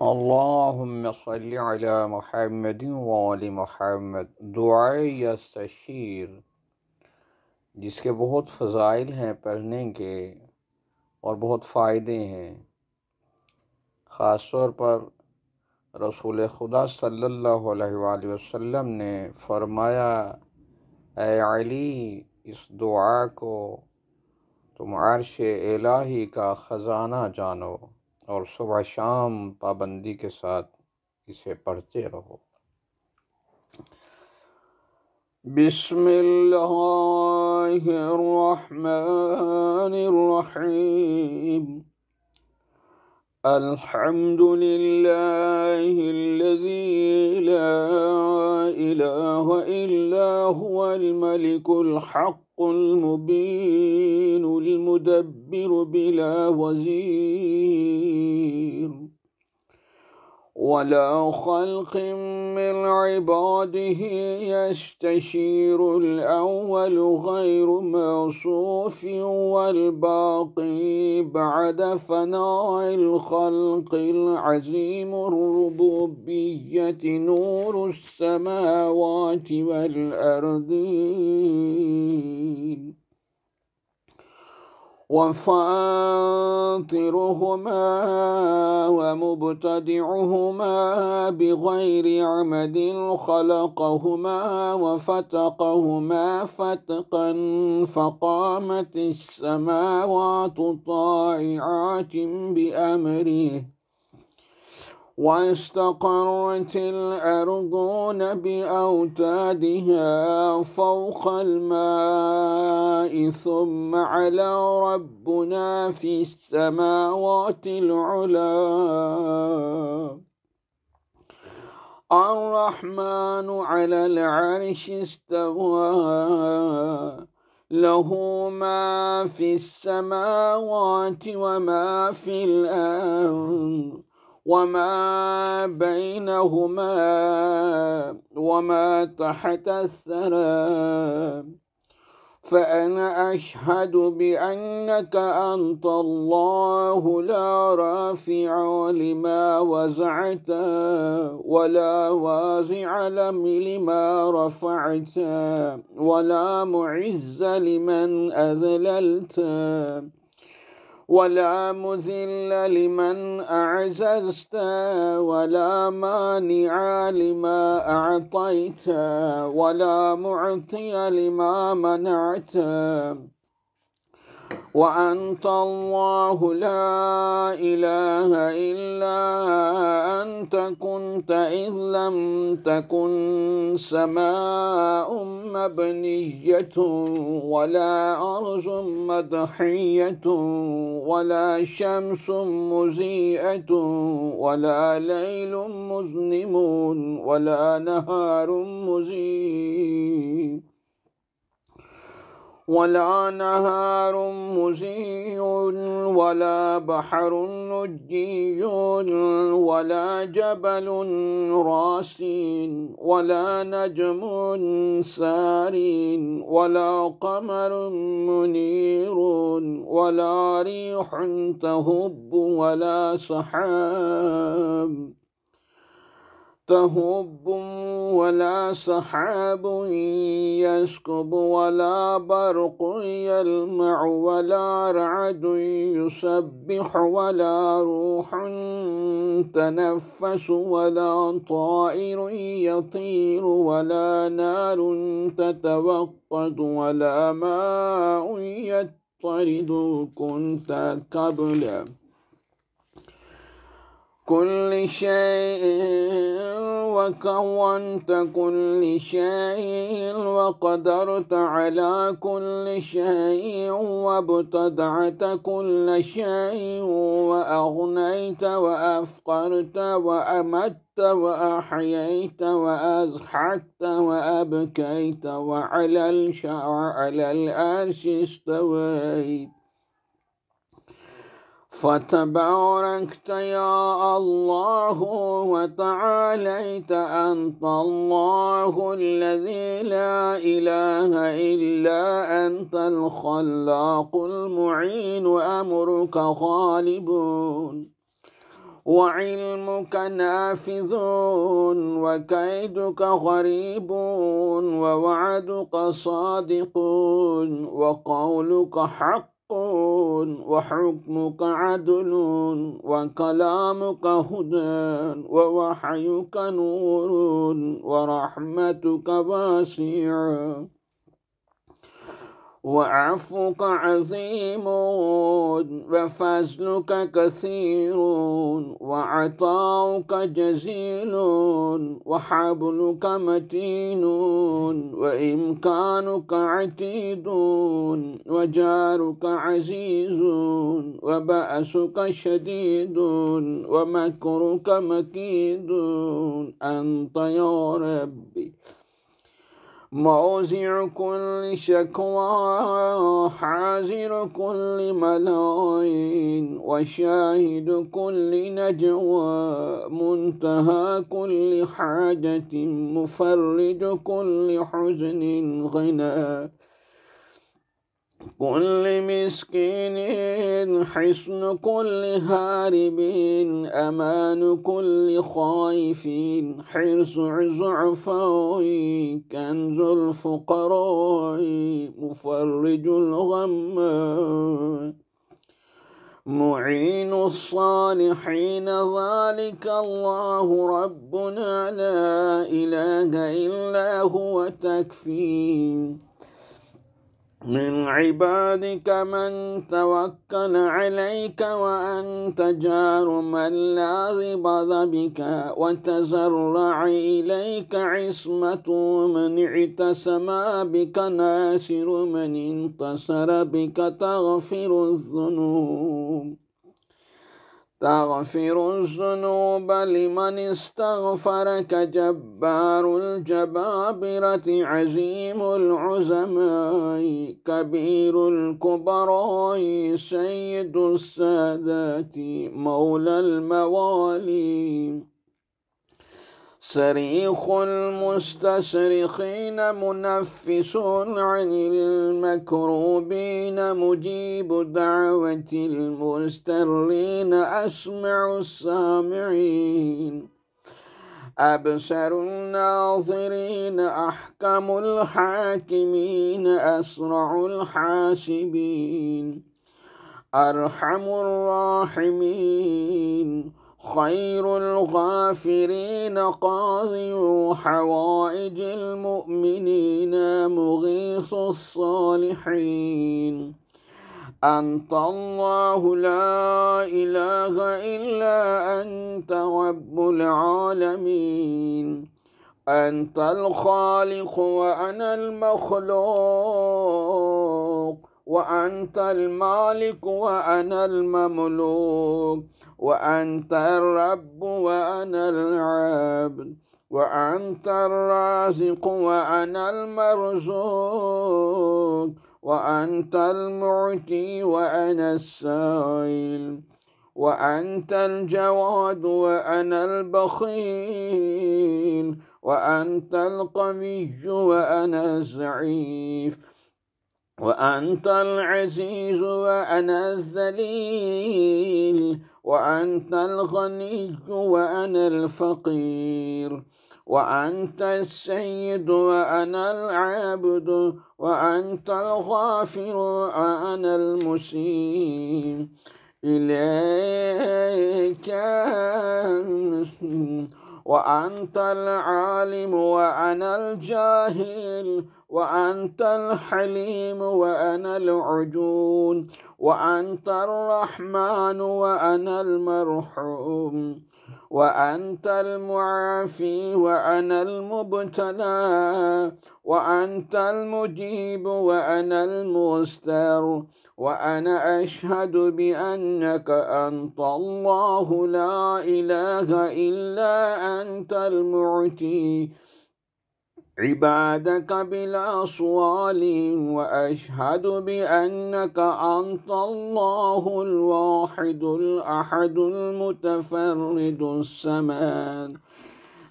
अल्लाहुम्मा सल्ली अला मुहम्मदिन व आलि मुहम्मद। दुआए यस्तशीर, जिसके बहुत फ़ज़ाइल हैं पढ़ने के और बहुत फ़ायदे हैं। ख़ास तौर पर रसूल खुदा सल्लल्लाहु अलैहि वसल्लम ने फ़रमाया, ऐ अली, इस दुआ को तुम अर्श इलाही का ख़ज़ाना जानो और सुबह शाम पाबंदी के साथ इसे पढ़ते रहो। बिस्मिल्लाहिर्रहमानिर्रहीम। अल्हम्दुलिल्लाहिल्लज़ी ला इलाहा इल्ला हुवल मलिकुल हक़्क़ुल मुबीनुल मुदब्बिरु बिला वज़ीर वला ख़ल्क़िन मिन इबादिही यस्तशीरुल अव्वलु ग़ैरु मौसूफ़िन वल बाक़ी बअद फ़नाइल ख़ल्क़िल अज़ीमुर रुबूबिय्यति नूरुस समावाति वल अर्दीन वफ़ातिरुहुमा वमुब्तदिउहुमा बिग़ैरि अमदिन ख़लक़हुमा वफ़तक़हुमा फ़तक़न फ़क़ामतिस समावातु ताइआतिन बिअम्रिहि वस्तक़र्रतिल अर्दून बिअौतादिहा फ़ौक़ल माइ सुम्मा अला रब्बुना फ़िस समावातिल उला अर्रहमानु अलल अर्शि इस्तवा लहू मा फ़िस समावाति व मा फ़िल अर्द वमा बैनहुमा वमा तहतस सरा फ़अना अशहदु बिअन्नका अंतल्लाहु ला राफ़िअ लिमा वज़अत वला वाज़िअ लिमा रफ़अत वला मुइज़्ज़ लिमन अज़ललत वला मुज़िल्ल लिमन अअज़ज़त वला मानिअ लिमा अअतैत वला मुअतिय लिमा मनअत व अंतल्लाहु ला इलाहा इल्ला अंत कुन्त इज़ लम तकुन समाउम मबनिय्यतुन वला अर्ज़ुम मदहिय्यतुन वला शम्सुम मुज़ीअतुन वला लैलुम मुज़लिमुन वला नहारुम मुज़ीअ वला नहारुम मुज़ीउन वला बहरुन लुज्जियुन वला जबलुन रासिन वला नजमुन सारिन वला कमरुन मुनीरुन वला रिहुन तहुब्बु वला सहाब यस्कुब वला बर्क़ यल्मअ वला रअद युसब्बिह वला रूहुन तनफ़्फ़सु वला ताइर यतीर वला नारुन ततवक़्क़द वला माउन यत्तरिदु कुन्त क़ब्ल कुल्लि शैइन वकव्वन्त कुल्लि शैइन वक़दरत अला कुल्लि शैइन वब्तदअत कुल्ल शैइन वअग़नैत वअफ़क़रत वअमत्त वअह्यैत वअज़हकत वअबकैत वअलल अर्शि इस्तवैत फ़तबारकत या अल्लाह वतआलैत अंत अल्लाहुल्लज़ी ला इलाहा इल्ला अंतल ख़ल्लाक़ुल मुईन अम्रुका ग़ालिबुन وعلمك نافذ وكيدك غريب ووعدك صادق وقولك حق وحكمك عدل وكلامك هدى ووحيك نور ورحمتك واسعة وعفوك عظيم وفضلك كثير وعطاؤك جزيل وحبلك متين وإمكانك عتيد وجارك عزيز وبأسك شديد ومكرك مكيد أنت يا ربي موزع كل شكوى حاذر كل ملاء وشاهد كل نجوى منتهى كل حاجة مفرج كل حزن غنى كل مسكين حصن كل هارب أمان كل خائف حرص الضعفاء كنز الفقراء مفرج الغم معين الصالحين ذلك الله ربنا لا إله إلا هو تكفي من عبادك من توكل عليك وأنت جار من لاذب بك وتزرع إليك عصمة من اعتصم بك ناصر من انتصر بك تغفر الذنوب لمن استغفرك جبار الجبابرة عزيم العزماء كبير الكبراء سيد السادات مولى الموالي صريخ المستصرخين منفس عن المكروبين مجيب دعوة المسترين أسمع السامعين أبصر الناظرين أحكم الحاكمين أسرع الحاسبين أرحم الراحمين خير الغافرين قاضي حوائج المؤمنين مغيث الصالحين أنت الله لا إله إلا أنت رب العالمين أنت الخالق وأنا المخلوق وأنت المالك وأنا المملوك وأنت الرب وأنا العبد وأنت الرازق وأنا المرزوق وأنت المعطي وأنا السائل وأنت الجواد وأنا البخيل وأنت القوي وأنا الضعيف وأنت العزيز وأنا الذليل وأنت الغني وأنا الفقير وأنت السيد وأنا العبد وأنت الغافر وأنا المسيء إليك وأنت العالم وأنا الجاهل وأنت الحليم وأنا العجول وأنت الرحمن وأنا المرحوم وأنت المعافي وأنا المبتلى وأنت المجيب وأنا المستر وأنا أشهد بأنك أنت الله لا إله إلا أنت المعطي عبادك بلا سؤال وأشهد بأنك أنت الله الواحد الأحد المتفرد الصمد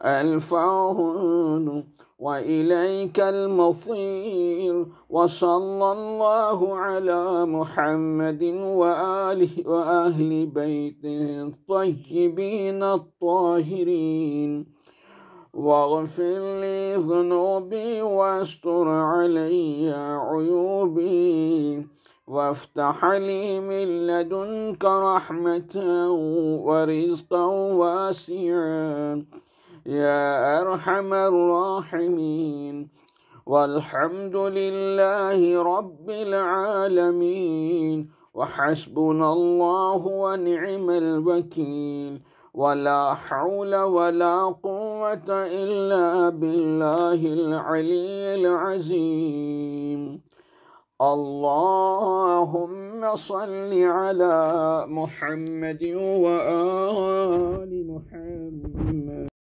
الفاعل وإليك المصير. وصلى الله على محمد وآله وأهل بيته الطيبين الطاهرين. واغفر لي ذنوبي واستر علي عيوبي، وافتح لي من لدنك رحمة ورزقا واسعا يا أرحم الراحمين. والحمد لله رب العالمين. وحسبنا الله ونعم الوكيل. ولا حول ولا قوة إلا بالله العلي العظيم. اللهم صل على محمد وآل محمد.